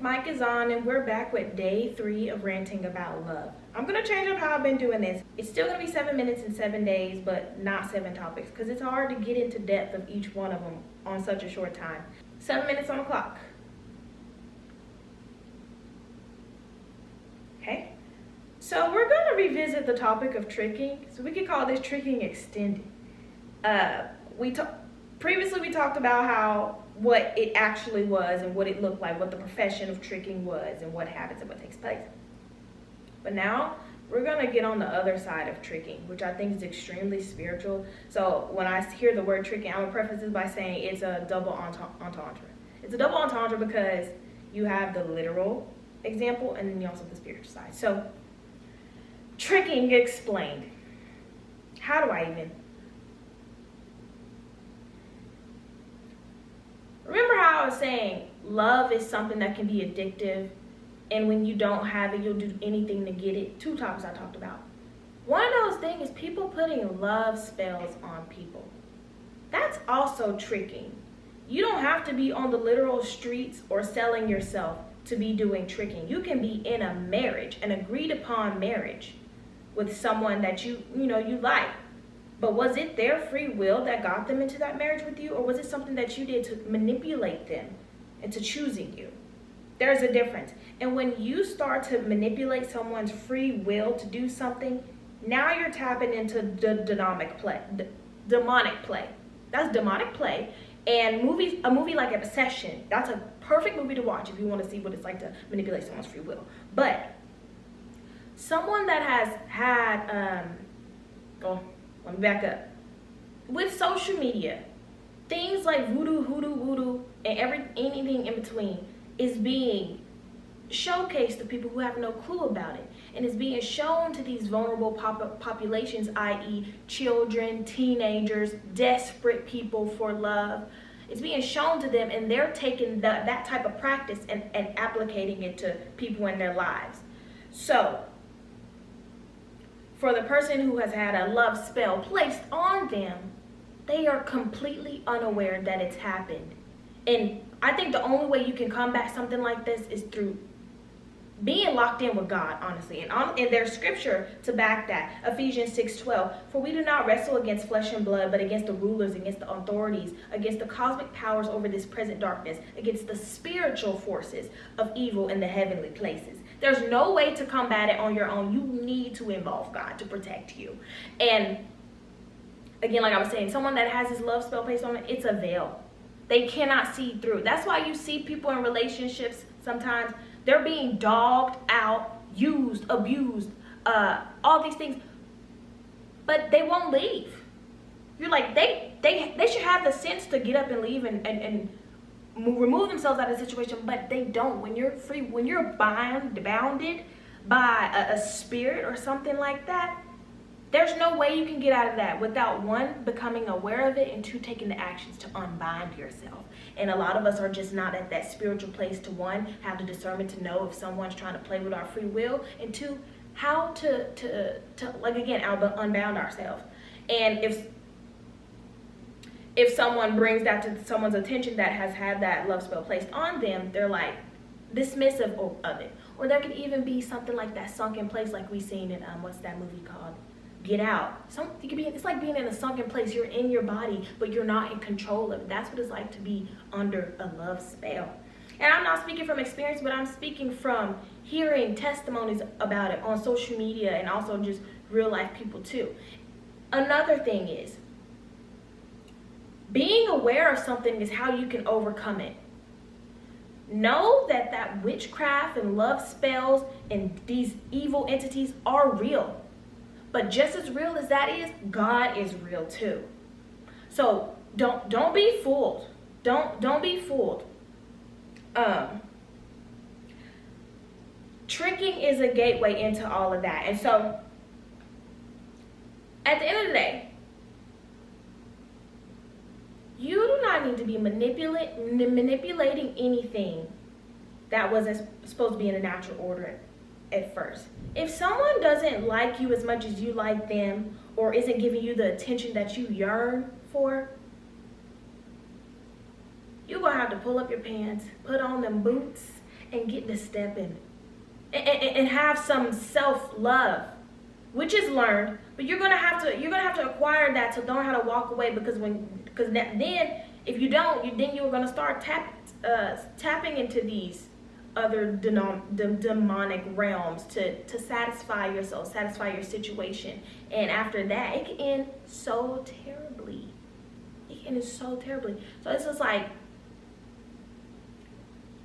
mic is on, and we're back with day 3 of ranting about love. I'm gonna change up how I've been doing this. It's still gonna be 7 minutes and 7 days, but not 7 topics, because it's hard to get into depth of each one of them on such a short time. 7 minutes on the clock. Okay, so we're gonna revisit the topic of tricking. So we could call this tricking extended. Previously we talked about what it actually was and what it looked like, what the profession of tricking was, and what happens and what takes place. But now we're gonna get on the other side of tricking, which I think is extremely spiritual. So when I hear the word tricking, I'm gonna preface this by saying it's a double entendre. It's a double entendre because you have the literal example and then you also have the spiritual side. So tricking explained. How do I even? Remember how I was saying love is something that can be addictive, and when you don't have it, you'll do anything to get it? 2 topics I talked about. One of those things is people putting love spells on people. That's also tricking. You don't have to be on the literal streets or selling yourself to be doing tricking. You can be in a marriage, an agreed upon marriage with someone that you like. But was it their free will that got them into that marriage with you, or was it something that you did to manipulate them into choosing you? There's a difference. And when you start to manipulate someone's free will to do something, now you're tapping into demonic play. That's demonic play. And a movie like Obsession, that's a perfect movie to watch if you want to see what it's like to manipulate someone's free will. But someone that has had, let me back up. With social media, things like voodoo, hoodoo, and anything in between is being showcased to people who have no clue about it. And is being shown to these vulnerable populations, i.e. children, teenagers, desperate people for love. It's being shown to them, and they're taking that type of practice and applicating it to people in their lives. So, for the person who has had a love spell placed on them, they are completely unaware that it's happened. And I think the only way you can combat something like this is through being locked in with God, honestly. And there's scripture to back that. Ephesians 6:12. For we do not wrestle against flesh and blood, but against the rulers, against the authorities, against the cosmic powers over this present darkness, against the spiritual forces of evil in the heavenly places. There's no way to combat it on your own. You need to involve God to protect you. And again, like I was saying, someone that has this love spell placed on it, it's a veil. They cannot see through. That's why you see people in relationships sometimes, they're being dogged out, used, abused, all these things, but they won't leave. You're like, they should have the sense to get up and leave and remove themselves out of the situation, but they don't. When you're free, when you're bounded by a spirit or something like that, there's no way you can get out of that without 1, becoming aware of it, and 2, taking the actions to unbind yourself. And a lot of us are just not at that spiritual place to 1, have the discernment to know if someone's trying to play with our free will, and 2, how to like, again, unbound ourselves. And if someone brings that to someone's attention that has had that love spell placed on them, they're like dismissive of it. Or there could even be something like that sunken place, like we seen in what's that movie called? Get Out. It's like being in a sunken place. You're in your body, but you're not in control of it. That's what it's like to be under a love spell. And I'm not speaking from experience, but I'm speaking from hearing testimonies about it on social media and also just real life people too. Another thing is, being aware of something is how you can overcome it. Know that witchcraft and love spells and these evil entities are real. But just as real as that is, God is real too. So don't be fooled. Don't be fooled. Tricking is a gateway into all of that. And so at the end of the day, you do not need to be manipulating anything that wasn't supposed to be in a natural order at first. If someone doesn't like you as much as you like them, or isn't giving you the attention that you yearn for, you're gonna have to pull up your pants, put on them boots, and get to step in it and have some self-love, which is learned, but you're gonna have to acquire that to learn how to walk away, because then if you don't, then you're gonna start tapping into these other demonic realms to satisfy your soul, satisfy your situation, and after that, it can end so terribly. It can end so terribly. So it's just like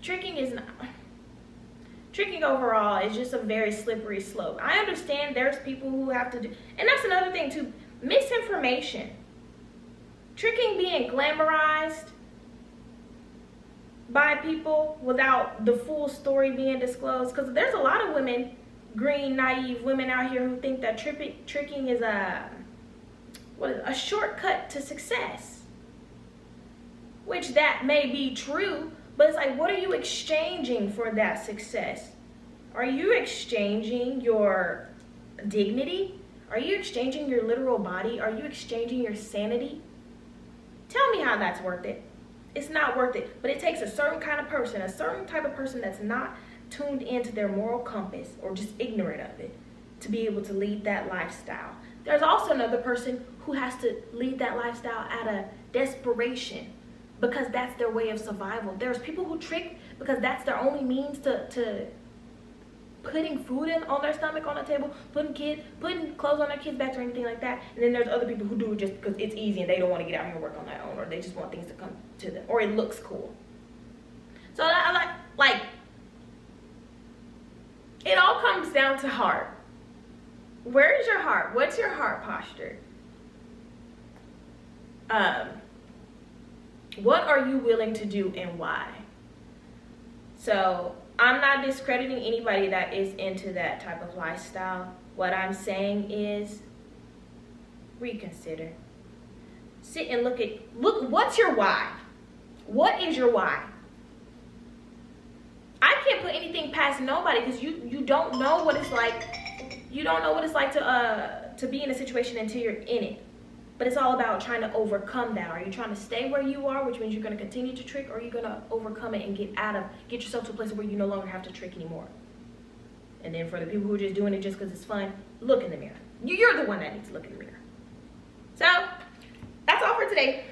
tricking overall is just a very slippery slope. I understand there's people who have to do, and that's another thing too, misinformation. Tricking being glamorized by people without the full story being disclosed, because there's a lot of women, green, naive women out here who think that tricking is a shortcut to success, which that may be true, but it's like, what are you exchanging for that success? Are you exchanging your dignity? Are you exchanging your literal body? Are you exchanging your sanity? Tell me how that's worth it. It's not worth it. But it takes a certain kind of person, a certain type of person that's not tuned into their moral compass or just ignorant of it, to be able to lead that lifestyle. There's also another person who has to lead that lifestyle out of desperation, because that's their way of survival. There's people who trick because that's their only means to putting food on their stomach, on the table, putting clothes on their kids' backs or anything like that. And then there's other people who do it just because it's easy and they don't want to get out here and work on their own, or they just want things to come to them, or it looks cool. So I like it all comes down to heart. Where is your heart? What's your heart posture? What are you willing to do and why? So I'm not discrediting anybody that is into that type of lifestyle. What I'm saying is reconsider. Sit and look, what's your why? What is your why? I can't put anything past nobody, because you don't know what it's like. You don't know what it's like to be in a situation until you're in it. But it's all about trying to overcome that. Are you trying to stay where you are, which means you're going to continue to trick, or are you going to overcome it and get yourself to a place where you no longer have to trick anymore? And then for the people who are just doing it just because it's fun, look in the mirror. You're the one that needs to look in the mirror. So that's all for today.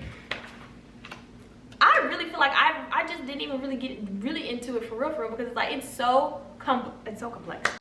I really feel like I just didn't even really get really into it for real, because it's like it's so complex.